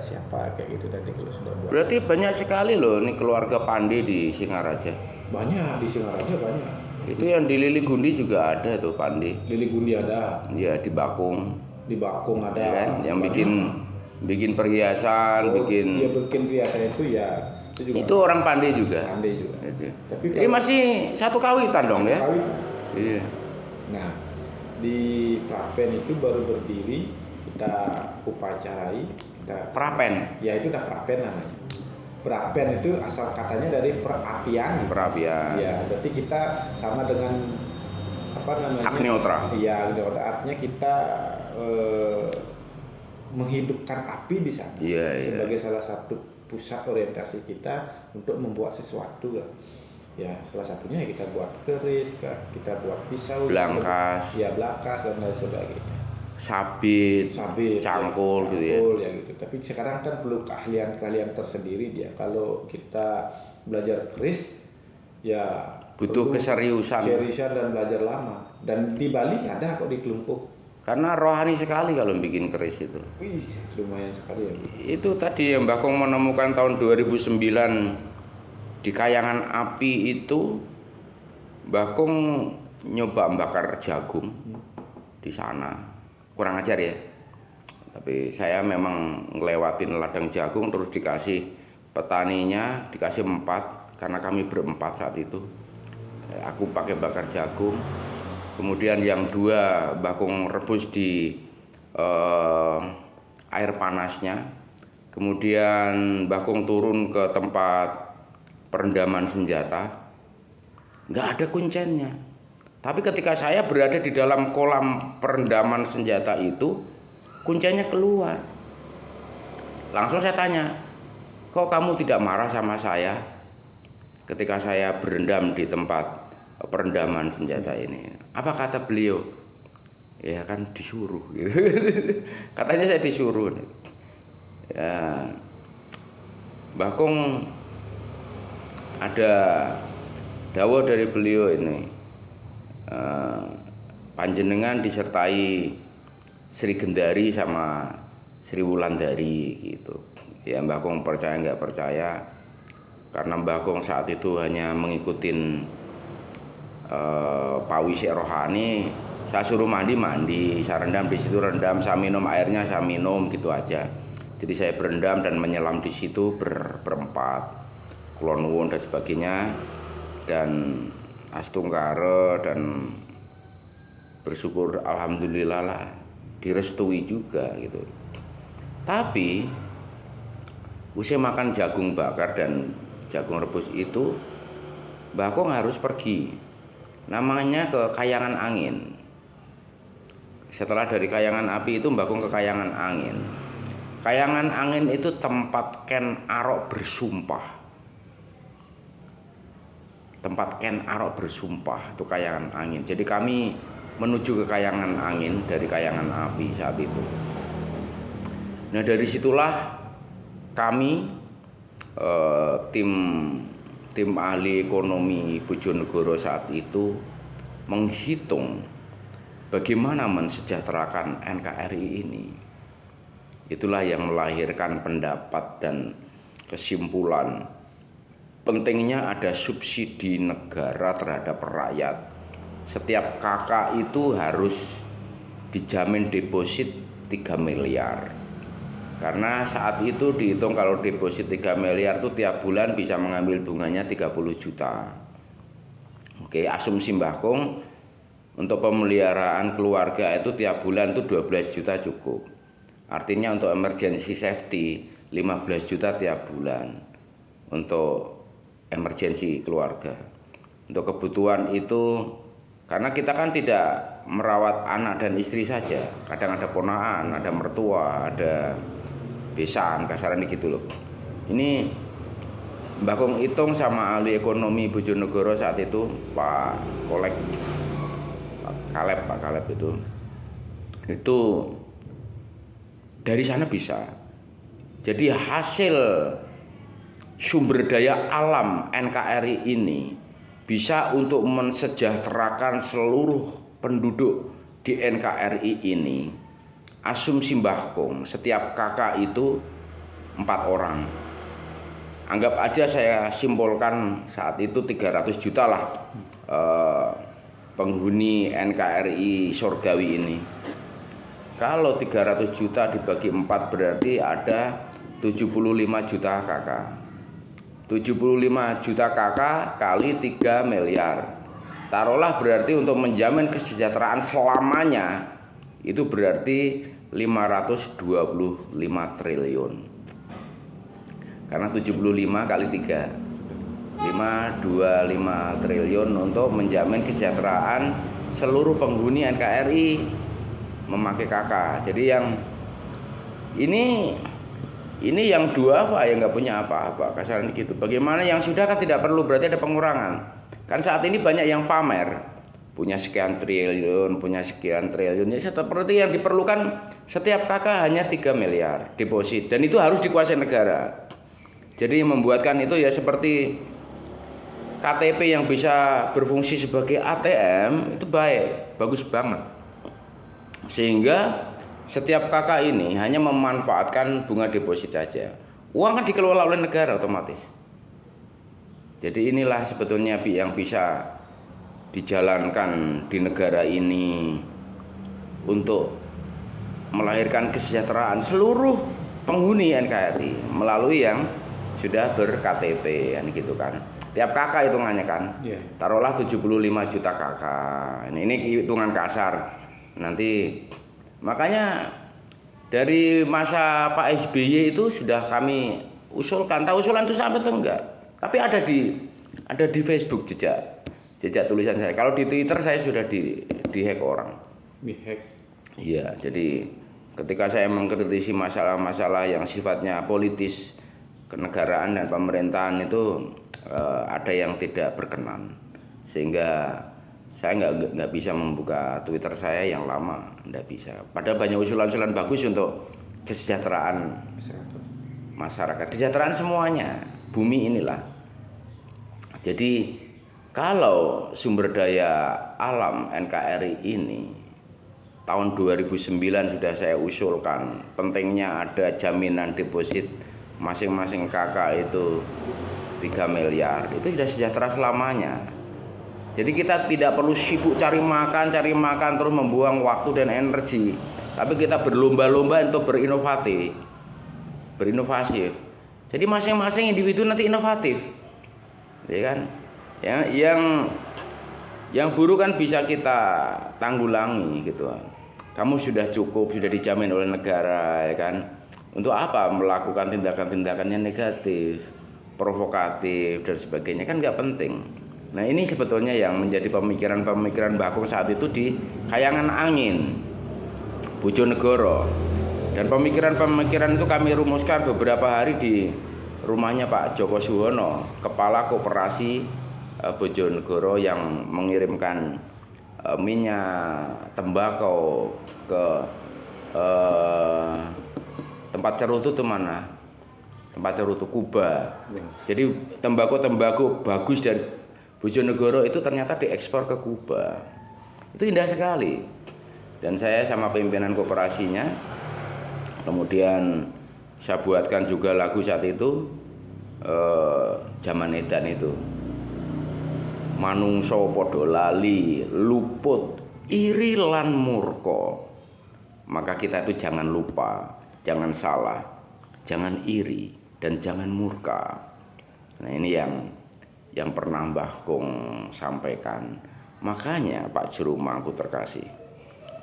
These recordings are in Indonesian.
siapa kayak gitu tadi kalau sudah buat. Berarti banyak sekali loh ini keluarga Pandi di Singaraja. Banyak di Singaraja banyak. Itu yang di Lili Gundi juga ada tuh Pandi. Lili Gundi ada. Ya di Bakung. Di Bakung ada. Ya kan? Yang bikin perhiasan, bikin. Dia bikin perhiasan itu ya. Itu orang Pandi juga. Pandi juga. Itu. Tapi ini masih satu kawitan dong ya. Kawitan. Iya. Nah, di Prapen itu baru berdiri, kita upacarai, Prapen. Ya itu udah Prapen namanya. Prapen itu asal katanya dari perapian. Gitu. Perapian. Ya, berarti kita sama dengan apa namanya? Agnihotra. Iya, Agnihotra. Artinya kita menghidupkan api di sana sebagai salah satu pusat orientasi kita untuk membuat sesuatu lah. Ya, salah satunya ya kita buat keris, kita buat pisau, belangkas, dan lain sebagainya. Sabit, cangkul gitu ya gitu. Tapi sekarang kan perlu keahlian tersendiri dia. Kalau kita belajar keris ya butuh keseriusan dan belajar lama. Dan di Bali ada kok di Kelungkung. Karena rohani sekali kalau bikin keris itu. Wih, lumayan sekali ya. Itu tadi yang Mbah Kong menemukan tahun 2009 di Kayangan Api itu, Mbah Kong nyoba bakar jagung di sana. Kurang ajar ya. Tapi saya memang ngelewatin ladang jagung terus dikasih petaninya dikasih 4 karena kami berempat saat itu. Aku pakai bakar jagung. Kemudian yang 2 Mbah Kong rebus di air panasnya. Kemudian Mbah Kong turun ke tempat perendaman senjata. Nggak ada kuncennya. Tapi ketika saya berada di dalam kolam perendaman senjata itu, kuncennya keluar. Langsung saya tanya, kok kamu tidak marah sama saya ketika saya berendam di tempat perendaman senjata ini? Apa kata beliau? Ya kan disuruh gitu. Katanya saya disuruh. Ya, Mbah Kong ada dawuh dari beliau ini, panjenengan disertai Sri Gendari sama Sri Wulandari gitu. Ya Mbah Kong percaya nggak percaya, karena Mbah Kong saat itu hanya mengikutin pawisi rohani. Saya suruh mandi, saya rendam di situ, rendam, saya minum airnya, saya minum gitu aja. Jadi saya berendam dan menyelam di situ berempat, kulon nuwun dan sebagainya, dan astungkare, dan bersyukur alhamdulillah lah direstui juga gitu. Tapi usia makan jagung bakar dan jagung rebus itu, Mbah Kong harus pergi, namanya ke Kayangan Angin. Setelah dari Kayangan Api itu Mbah Kong ke Kayangan Angin. Kayangan Angin itu tempat Ken Arok bersumpah. Tempat Ken Arok bersumpah itu Kayangan Angin. Jadi kami menuju ke Kayangan Angin dari Kayangan Api saat itu. Nah dari situlah kami tim ahli ekonomi Bojonegoro saat itu menghitung bagaimana mensejahterakan NKRI ini. Itulah yang melahirkan pendapat dan kesimpulan pentingnya ada subsidi negara terhadap rakyat. Setiap kakak itu harus dijamin deposit 3 miliar. Karena saat itu dihitung kalau deposit 3 miliar itu tiap bulan bisa mengambil bunganya 30 juta. Oke, asumsi Mbah Kong untuk pemeliharaan keluarga itu tiap bulan itu 12 juta cukup. Artinya untuk emergency safety 15 juta tiap bulan untuk emergency keluarga. Untuk kebutuhan itu, karena kita kan tidak merawat anak dan istri saja, kadang ada ponakan, ada mertua, ada besan, kasaran gitu loh. Ini Mbah Kong hitung sama ahli ekonomi Bojonegoro saat itu, Pak Kaleb itu dari sana bisa. Jadi hasil sumber daya alam NKRI ini bisa untuk mensejahterakan seluruh penduduk di NKRI ini. Asumsi Mbah Kong, setiap kakak itu 4 orang. Anggap aja saya simpulkan saat itu 300 juta lah penghuni NKRI Surgawi ini. Kalau 300 juta dibagi 4 berarti ada 75 juta KK. 75 juta KK kali 3 miliar. Taruhlah berarti untuk menjamin kesejahteraan selamanya itu berarti 525 triliun. Karena 75 kali 3 525 triliun untuk menjamin kesejahteraan seluruh penghuni NKRI memakai KK. Jadi yang ini yang duafa yang nggak punya apa-apa, kasaran gitu. Bagaimana yang sudah kan tidak perlu, berarti ada pengurangan. Kan saat ini banyak yang pamer punya sekian triliun, ya seperti yang diperlukan setiap KK hanya 3 miliar deposit, dan itu harus dikuasai negara. Jadi membuatkan itu ya seperti KTP yang bisa berfungsi sebagai ATM itu bagus banget. Sehingga setiap KK ini hanya memanfaatkan bunga deposit saja. Uang kan dikelola oleh negara otomatis. Jadi inilah sebetulnya yang bisa dijalankan di negara ini untuk melahirkan kesejahteraan seluruh penghuni NKRI melalui yang sudah ber-KTP kan gitu kan. Tiap KK hitungannya kan. Taruhlah 75 juta KK. Ini hitungan kasar. Nanti makanya dari masa Pak SBY itu sudah kami usulkan. Tahu usulan itu sampai atau enggak? Tapi ada di Facebook jejak tulisan saya. Kalau di Twitter saya sudah di-hack orang. Di-hack. Iya, jadi ketika saya mengkritisi masalah-masalah yang sifatnya politis, kenegaraan dan pemerintahan itu ada yang tidak berkenan, sehingga saya nggak bisa membuka Twitter saya yang lama, nggak bisa. Padahal banyak usulan-usulan bagus untuk kesejahteraan masyarakat, kesejahteraan semuanya, bumi inilah. Jadi kalau sumber daya alam NKRI ini tahun 2009 sudah saya usulkan, pentingnya ada jaminan deposit masing-masing KK itu 3 miliar, itu sudah sejahtera selamanya. Jadi kita tidak perlu sibuk cari makan terus membuang waktu dan energi, tapi kita berlomba-lomba untuk berinovasi. Jadi masing-masing individu nanti inovatif, ya kan? Yang buruk kan bisa kita tanggulangi gitu. Kamu sudah cukup, sudah dijamin oleh negara, ya kan? Untuk apa melakukan tindakan-tindakan yang negatif, provokatif dan sebagainya, kan nggak penting. Nah ini sebetulnya yang menjadi pemikiran Mbah Agung saat itu di Kayangan Angin, Bojonegoro. Dan pemikiran-pemikiran itu kami rumuskan beberapa hari di rumahnya Pak Joko Suwono, Kepala Koperasi Bojonegoro, yang mengirimkan minyak tembakau ke tempat cerutu itu mana? Tempat cerutu Kuba. Jadi tembakau bagus dari Bojonegoro itu ternyata diekspor ke Kuba. Itu indah sekali. Dan saya sama pimpinan koperasinya, kemudian saya buatkan juga lagu saat itu, zaman edan itu. Manungso podo lali, luput, iri lan murka. Maka kita itu jangan lupa, jangan salah, jangan iri, dan jangan murka. Nah ini yang pernah Mbah Kung sampaikan. Makanya Pak Juru Mangku terkasih,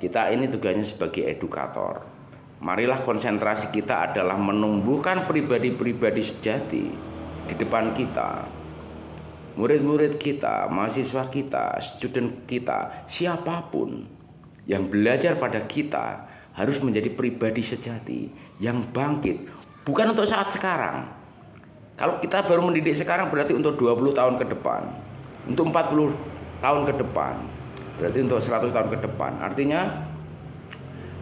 kita ini tugasnya sebagai edukator. Marilah konsentrasi kita adalah menumbuhkan pribadi-pribadi sejati di depan kita. Murid-murid kita, mahasiswa kita, student kita, siapapun yang belajar pada kita harus menjadi pribadi sejati yang bangkit, bukan untuk saat sekarang. Kalau kita baru mendidik sekarang berarti untuk 20 tahun ke depan, untuk 40 tahun ke depan, berarti untuk 100 tahun ke depan. Artinya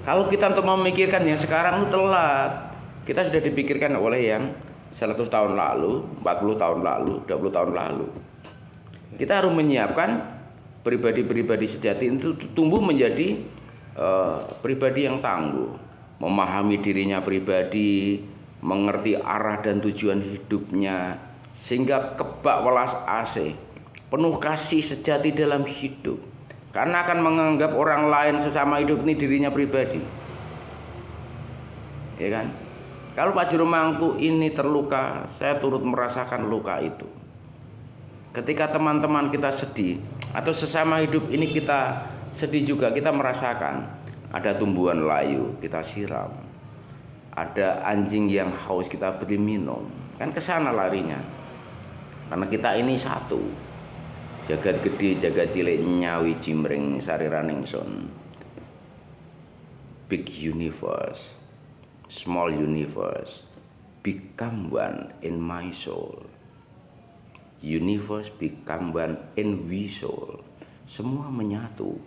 kalau kita untuk memikirkan yang sekarang itu telat. Kita sudah dipikirkan oleh yang 100 tahun lalu, 40 tahun lalu, 20 tahun lalu. Kita harus menyiapkan pribadi-pribadi sejati itu tumbuh menjadi pribadi yang tangguh, memahami dirinya pribadi, mengerti arah dan tujuan hidupnya, sehingga kebak welas asih, penuh kasih sejati dalam hidup, karena akan menganggap orang lain sesama hidup ini dirinya pribadi. Ya kan? Kalau Pak Juru Mangku ini terluka, saya turut merasakan luka itu. Ketika teman-teman kita sedih atau sesama hidup ini kita sedih juga, kita merasakan ada tumbuhan layu, kita siram. Ada anjing yang haus, kita beri minum. Kan ke sana larinya. Karena kita ini satu. Jagat gede, jagat cilik, nyawi jimring sariraning sun. Big universe, small universe, become one in my soul. Universe become one in we soul. Semua menyatu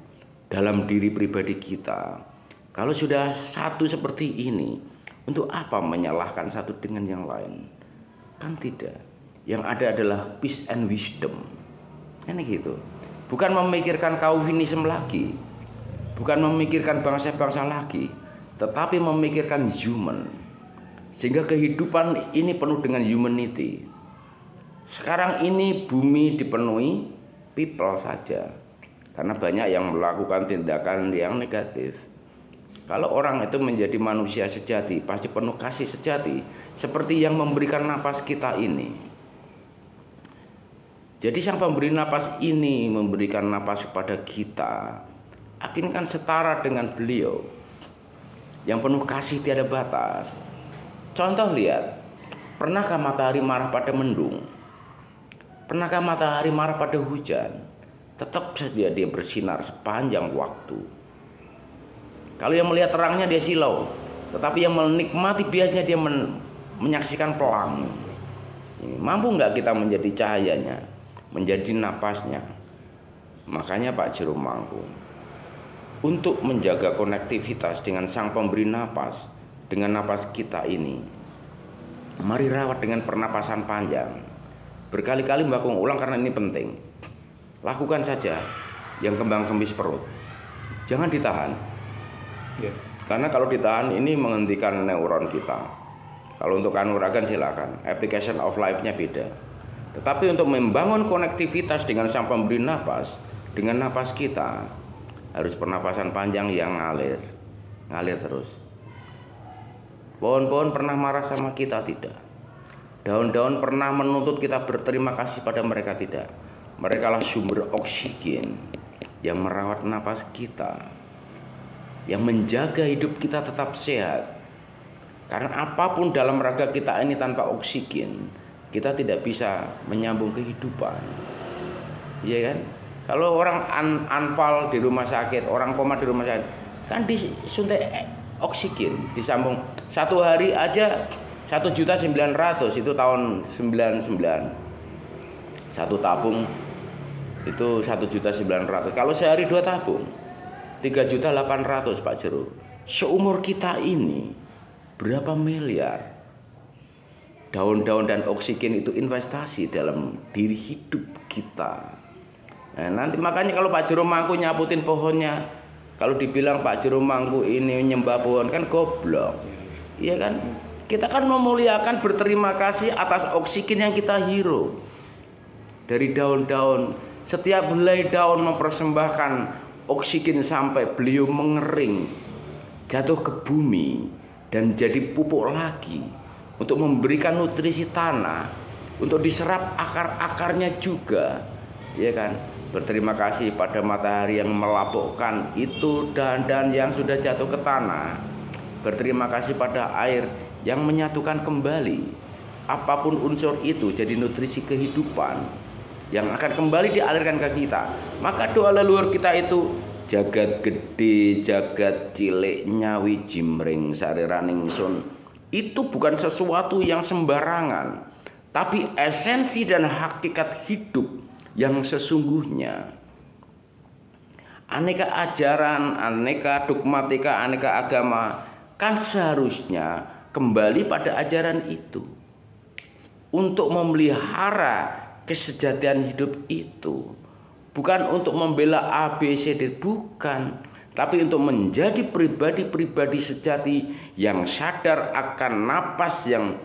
dalam diri pribadi kita. Kalau sudah satu seperti ini, untuk apa menyalahkan satu dengan yang lain? Kan tidak. Yang ada adalah peace and wisdom. Ini gitu. Bukan memikirkan Calvinism lagi, bukan memikirkan bangsa-bangsa lagi, tetapi memikirkan human. Sehingga kehidupan ini penuh dengan humanity. Sekarang ini bumi dipenuhi people saja, karena banyak yang melakukan tindakan yang negatif. Kalau orang itu menjadi manusia sejati, pasti penuh kasih sejati, seperti yang memberikan napas kita ini. Jadi sang pemberi napas ini memberikan napas kepada kita, akan setara dengan beliau yang penuh kasih tiada batas. Contoh lihat, pernahkah matahari marah pada mendung? Pernahkah matahari marah pada hujan? Tetap saja dia bersinar sepanjang waktu. Kalau yang melihat terangnya dia silau, tetapi yang menikmati biasanya dia menyaksikan pelangi. Mampu nggak kita menjadi cahayanya, menjadi napasnya? Makanya Pak Juru Mangku, untuk menjaga konektivitas dengan sang pemberi napas, dengan napas kita ini, mari rawat dengan pernapasan panjang. Berkali-kali Mbak Kung ulang karena ini penting. Lakukan saja yang kembang kempis perut, jangan ditahan. Karena kalau ditahan ini menghentikan neuron kita. Kalau untuk kanuragan silakan, application of life-nya beda. Tetapi untuk membangun konektivitas dengan sang pemberi napas, dengan napas kita, harus pernapasan panjang yang ngalir terus. Pohon-pohon pernah marah sama kita? Tidak. Daun-daun pernah menuntut kita berterima kasih pada mereka? Tidak. Mereka lah sumber oksigen yang merawat napas kita, yang menjaga hidup kita tetap sehat. Karena apapun dalam raga kita ini tanpa oksigen, kita tidak bisa menyambung kehidupan. Iya kan? Kalau orang anfal di rumah sakit, orang koma di rumah sakit, kan disuntik oksigen, disambung. Satu hari aja 1.900.000, itu tahun 99. Satu tabung itu 1.900.000. Kalau sehari 2 tabung 3.800.000 Pak Jero. Seumur kita ini berapa miliar daun-daun dan oksigen itu investasi dalam diri hidup kita. Nah, nanti makanya kalau Pak Jero Mangku nyaputin pohonnya, kalau dibilang Pak Jero Mangku ini nyembah pohon, kan goblok. Iya kan? Kita kan memuliakan, berterima kasih atas oksigen yang kita hirup dari daun-daun. Setiap helai daun mempersembahkan oksigen sampai beliau mengering, jatuh ke bumi dan jadi pupuk lagi untuk memberikan nutrisi tanah, untuk diserap akar-akarnya juga, ya kan? Berterima kasih pada matahari yang melapukkan itu dan yang sudah jatuh ke tanah. Berterima kasih pada air yang menyatukan kembali apapun unsur itu jadi nutrisi kehidupan yang akan kembali dialirkan ke kita. Maka doa leluhur kita itu, jagat gede, jagat cilik, nyawi jimring sariraning sun, itu bukan sesuatu yang sembarangan, tapi esensi dan hakikat hidup yang sesungguhnya. Aneka ajaran, aneka dogmatika, aneka agama kan seharusnya kembali pada ajaran itu untuk memelihara kesejahteraan hidup itu, bukan untuk membela A, B, C, D, bukan, tapi untuk menjadi pribadi-pribadi sejati yang sadar akan napas yang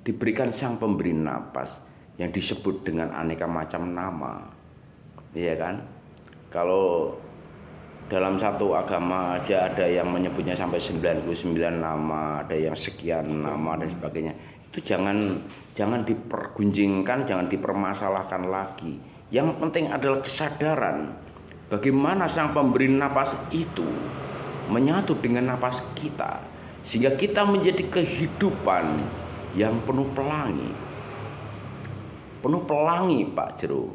diberikan Sang Pemberi napas, yang disebut dengan aneka macam nama. Iya kan? Kalau dalam satu agama aja ada yang menyebutnya sampai 99 nama, ada yang sekian nama dan sebagainya. Itu jangan dipergunjingkan, jangan dipermasalahkan lagi. Yang penting adalah kesadaran bagaimana Sang Pemberi napas itu menyatu dengan napas kita, sehingga kita menjadi kehidupan yang penuh pelangi. Penuh pelangi, Pak Jero.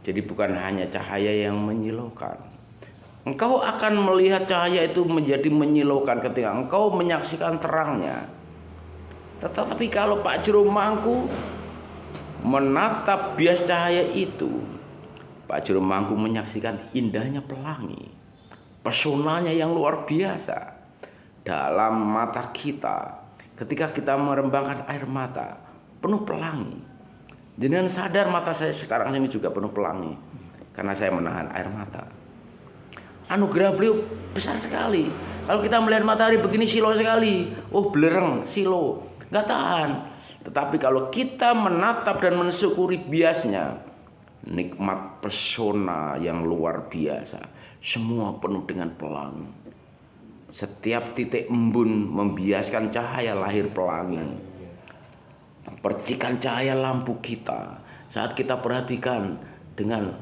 Jadi bukan hanya cahaya yang menyilaukan. Engkau akan melihat cahaya itu menjadi menyilaukan ketika engkau menyaksikan terangnya. Tetapi kalau Pak Jero Mangku menatap bias cahaya itu, Pak Jero Mangku menyaksikan indahnya pelangi, pesonanya yang luar biasa dalam mata kita. Ketika kita merembangkan air mata penuh pelangi. Jenengan sadar mata saya sekarang ini juga penuh pelangi karena saya menahan air mata. Anugerah beliau besar sekali. Kalau kita melihat matahari begini silau sekali, oh belereng, silau, nggak tahan. Tetapi kalau kita menatap dan mensyukuri biasnya, nikmat pesona yang luar biasa, semua penuh dengan pelangi. Setiap titik embun membiaskan cahaya lahir pelangi. Percikan cahaya lampu kita saat kita perhatikan dengan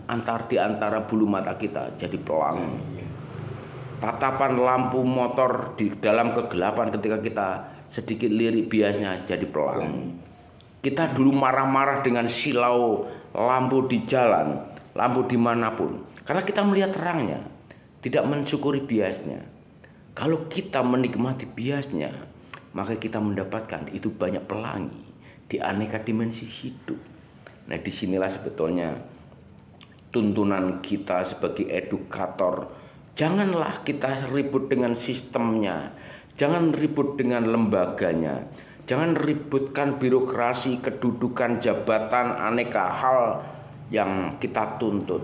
di antara bulu mata kita jadi pelangi. Tatapan lampu motor di dalam kegelapan ketika kita sedikit lirik biasnya jadi pelangi. Kita dulu marah-marah dengan silau lampu di jalan, lampu dimanapun, karena kita melihat terangnya, tidak mensyukuri biasnya. Kalau kita menikmati biasnya, maka kita mendapatkan itu banyak pelangi di aneka dimensi hidup. Nah, disinilah sebetulnya tuntunan kita sebagai edukator. Janganlah kita ribut dengan sistemnya, jangan ribut dengan lembaganya, jangan ributkan birokrasi, kedudukan, jabatan, aneka hal yang kita tuntut.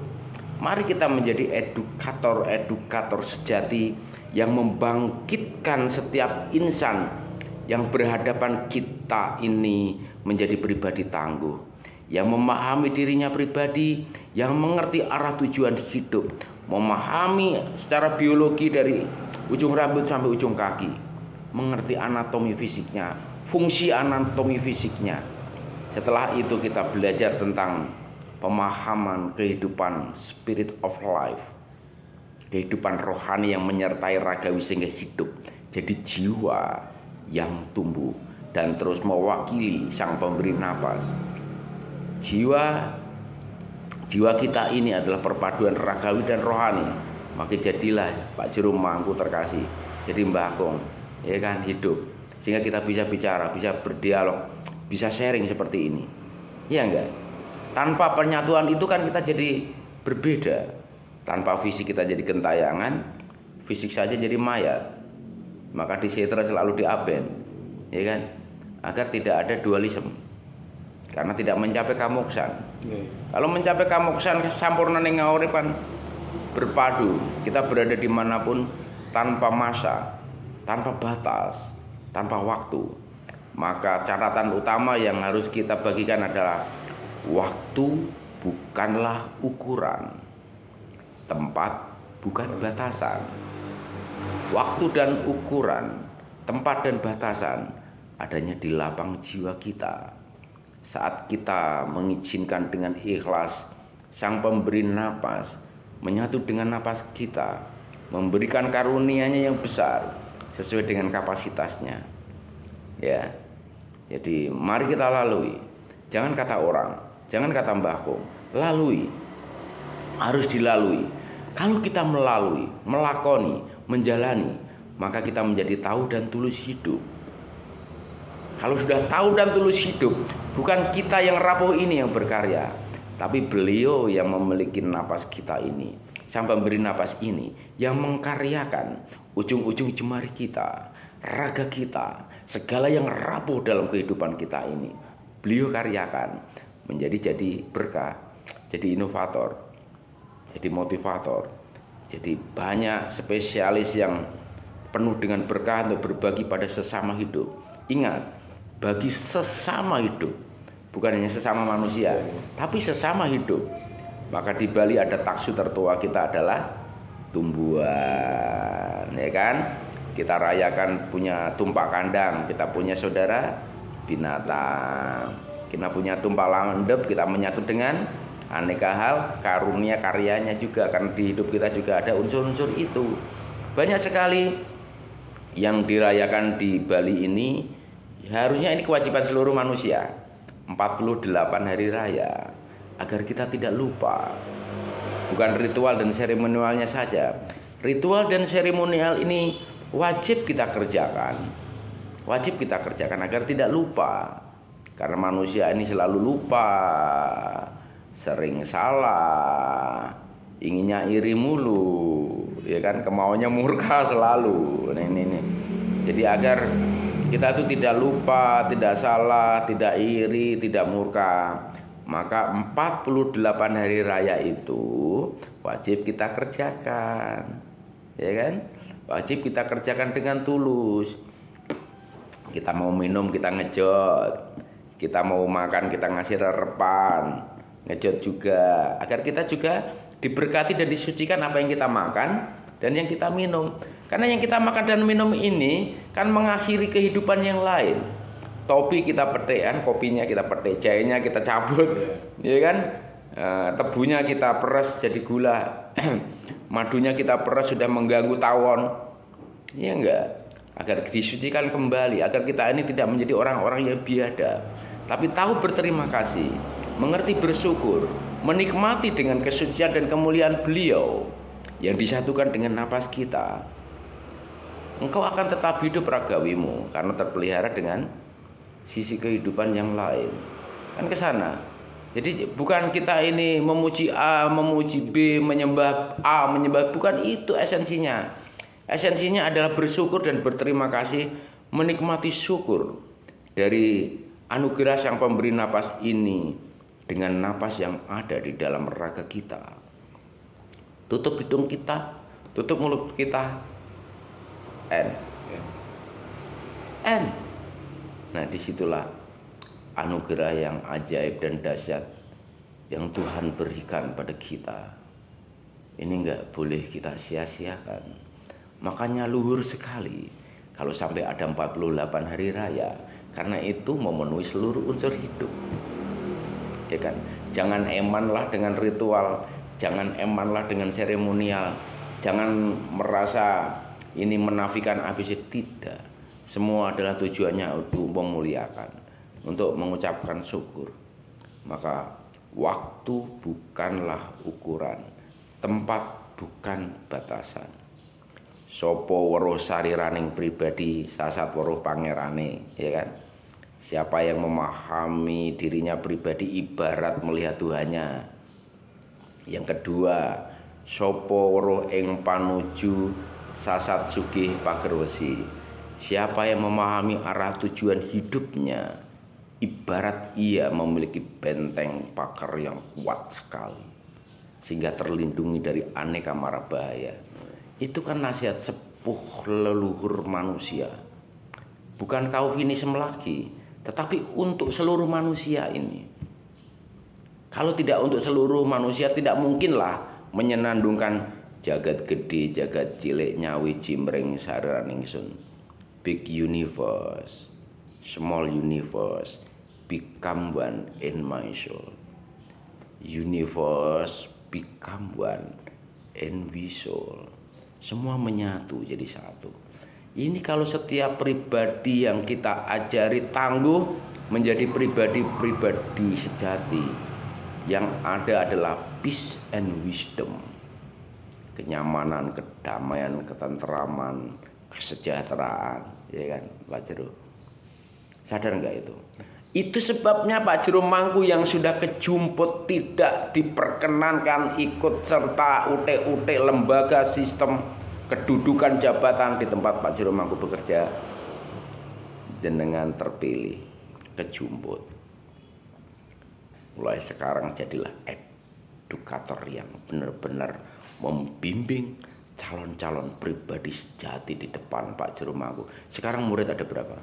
Mari kita menjadi edukator sejati yang membangkitkan setiap insan yang berhadapan kita ini menjadi pribadi tangguh, yang memahami dirinya pribadi, yang mengerti arah tujuan hidup, memahami secara biologi dari ujung rambut sampai ujung kaki, mengerti anatomi fisiknya, fungsi anatomi fisiknya. Setelah itu kita belajar tentang pemahaman kehidupan spirit of life, kehidupan rohani yang menyertai ragawi sehingga hidup jadi jiwa yang tumbuh dan terus mewakili Sang Pemberi napas. Jiwa kita ini adalah perpaduan ragawi dan rohani. Maka jadilah Pak Jero Mangku terkasih, jadi Mbah Kong, ya kan, hidup sehingga kita bisa bicara, bisa berdialog, bisa sharing seperti ini. Ya enggak? Tanpa penyatuan itu kan kita jadi berbeda. Tanpa fisik kita jadi gentayangan, fisik saja jadi mayat. Maka di setra selalu diaben, ya kan, agar tidak ada dualisme, karena tidak mencapai kamoksan. Kalau mencapai kamoksan sampurna ning ngauripan berpadu, kita berada dimanapun tanpa masa, tanpa batas, tanpa waktu. Maka catatan utama yang harus kita bagikan adalah waktu bukanlah ukuran, tempat bukan batasan. Waktu dan ukuran, tempat dan batasan adanya di lapang jiwa kita. Saat kita mengizinkan dengan ikhlas Sang Pemberi napas menyatu dengan napas kita, memberikan karunia-Nya yang besar sesuai dengan kapasitasnya. Ya. Jadi mari kita lalui. Jangan kata orang, jangan kata Mbah Kong, lalui. Harus dilalui. Kalau kita melalui, melakoni, menjalani, maka kita menjadi tahu dan tulus hidup. Kalau sudah tahu dan tulus hidup, bukan kita yang rapuh ini yang berkarya, tapi beliau yang memiliki napas kita ini, Sang Pemberi napas ini, yang mengkaryakan ujung-ujung jemari kita, raga kita, segala yang rapuh dalam kehidupan kita ini. Beliau karyakan menjadi berkah, jadi inovator, jadi motivator, Jadi banyak spesialis yang penuh dengan berkah untuk berbagi pada sesama hidup. Ingat, bagi sesama hidup, bukan hanya sesama manusia, tapi sesama hidup. Maka di Bali ada taksu tertua kita adalah tumbuhan, ya kan? Kita rayakan punya tumpak kandang, kita punya saudara binatang. Kita punya tumpak landep, kita menyatu dengan aneka hal karunia karyanya juga, karena di hidup kita juga ada unsur-unsur itu. Banyak sekali yang dirayakan di Bali ini. Harusnya ini kewajiban seluruh manusia, 48 hari raya, agar kita tidak lupa. Bukan ritual dan seremonialnya saja. Ritual dan seremonial ini wajib kita kerjakan. Wajib kita kerjakan agar tidak lupa. Karena manusia ini selalu lupa, sering salah, inginnya iri mulu, ya kan, kemauannya murka selalu. Ini. Jadi agar kita tuh tidak lupa, tidak salah, tidak iri, tidak murka, maka 48 hari raya itu wajib kita kerjakan, ya kan? Wajib kita kerjakan dengan tulus. Kita mau minum kita ngejot, kita mau makan kita ngasih rerepan, ngejot juga, agar kita juga diberkati dan disucikan apa yang kita makan dan yang kita minum. Karena yang kita makan dan minum ini kan mengakhiri kehidupan yang lain. Topi kita petekan, kopinya kita petik, jahenya kita cabut, ya kan? Tebunya kita peres jadi gula, madunya kita peres sudah mengganggu tawon, ya enggak? Agar disucikan kembali, agar kita ini tidak menjadi orang-orang yang biadab, tapi tahu berterima kasih, mengerti bersyukur, menikmati dengan kesucian dan kemuliaan beliau yang disatukan dengan napas kita. Engkau akan tetap hidup ragawimu karena terpelihara dengan sisi kehidupan yang lain. Kan ke sana. Jadi bukan kita ini memuji A, memuji B, menyembah A, menyembah, bukan itu esensinya. Esensinya adalah bersyukur dan berterima kasih, menikmati syukur dari anugerah Sang Pemberi napas ini dengan napas yang ada di dalam raga kita. Tutup hidung kita, tutup mulut kita. N. Nah, disitulah anugerah yang ajaib dan dahsyat yang Tuhan berikan pada kita. Ini enggak boleh kita sia-siakan. Makanya luhur sekali kalau sampai ada 48 hari raya, karena itu memenuhi seluruh unsur hidup, ya kan? Jangan emanlah dengan ritual, jangan emanlah dengan seremonial, jangan merasa ini menafikan ABC. Tidak, semua adalah tujuannya untuk memuliakan, untuk mengucapkan syukur. Maka waktu bukanlah ukuran, tempat bukan batasan. Sopo weruh sariraning pribadi, sasat weruh pangerane, ya kan? Siapa yang memahami dirinya pribadi ibarat melihat Tuhannya. Yang kedua, sopo weruh ing panuju sasat sugih pagerwesi. Siapa yang memahami arah tujuan hidupnya ibarat ia memiliki benteng pagar yang kuat sekali, sehingga terlindungi dari aneka mara bahaya. Itu kan nasihat sepuh leluhur manusia. Bukan Calvinisme lagi, tetapi untuk seluruh manusia ini. Kalau tidak untuk seluruh manusia, tidak mungkinlah menyenandungkan jagat gede, jagat cilik, nyawi cimring sariraning sun. Big universe, small universe, become one in my soul. Universe become one in we soul. Semua menyatu jadi satu. Ini kalau setiap pribadi yang kita ajari tangguh menjadi pribadi-pribadi sejati. Yang ada adalah peace and wisdom. Kenyamanan, kedamaian, ketentraman, kesejahteraan, ya kan Pak Jero? Sadar enggak itu? Itu sebabnya Pak Jero Mangku yang sudah kejumput tidak diperkenankan ikut serta UT-UT lembaga sistem kedudukan jabatan di tempat Pak Jero Mangku bekerja. Jenengan terpilih, kejumput. Mulai sekarang jadilah edukator yang benar-benar membimbing calon-calon pribadi sejati di depan Pak Jero Mangku. Sekarang murid ada berapa?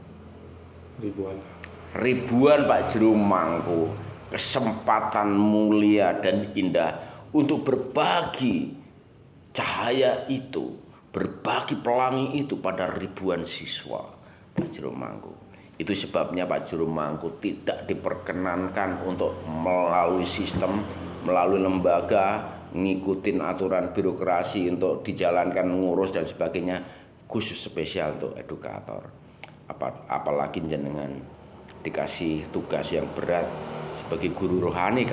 Ribuan Pak Jero Mangku. Kesempatan mulia dan indah untuk berbagi cahaya itu, berbagi pelangi itu pada ribuan siswa Pak Jero Mangku. Itu sebabnya Pak Jero Mangku tidak diperkenankan untuk melalui sistem, melalui lembaga, ngikutin aturan birokrasi untuk dijalankan, ngurus dan sebagainya, khusus spesial untuk edukator. Apalagi jenengan dikasih tugas yang berat sebagai guru rohani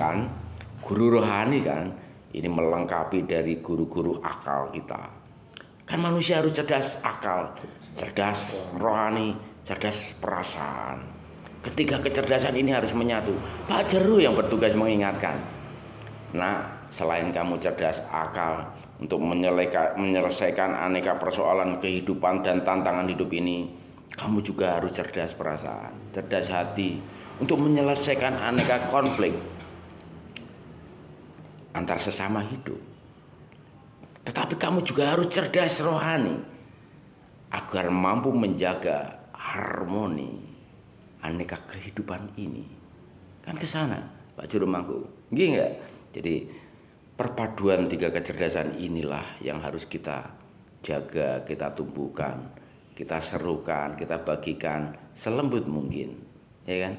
kan, ini melengkapi dari guru-guru akal kita. Kan manusia harus cerdas akal, cerdas rohani, cerdas perasaan. Ketiga kecerdasan ini harus menyatu. Pak Jero yang bertugas mengingatkan. Nah, selain kamu cerdas akal untuk menyelesaikan aneka persoalan kehidupan dan tantangan hidup ini, kamu juga harus cerdas perasaan, cerdas hati untuk menyelesaikan aneka konflik antar sesama hidup. Tetapi kamu juga harus cerdas rohani agar mampu menjaga harmoni aneka kehidupan ini. Kan ke sana Pak Jero Mangku. Nggih enggak? Jadi perpaduan tiga kecerdasan inilah yang harus kita jaga, kita tumbuhkan, kita serukan, kita bagikan selembut mungkin, ya kan?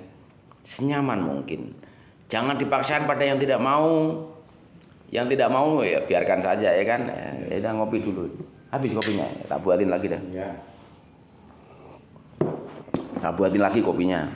Senyaman mungkin. Jangan dipaksakan pada yang tidak mau. Yang tidak mau ya biarkan saja, ya kan? Ya udah, ngopi dulu. Habis kopinya, tak buatin lagi dah. Ya. Tak buatin lagi kopinya.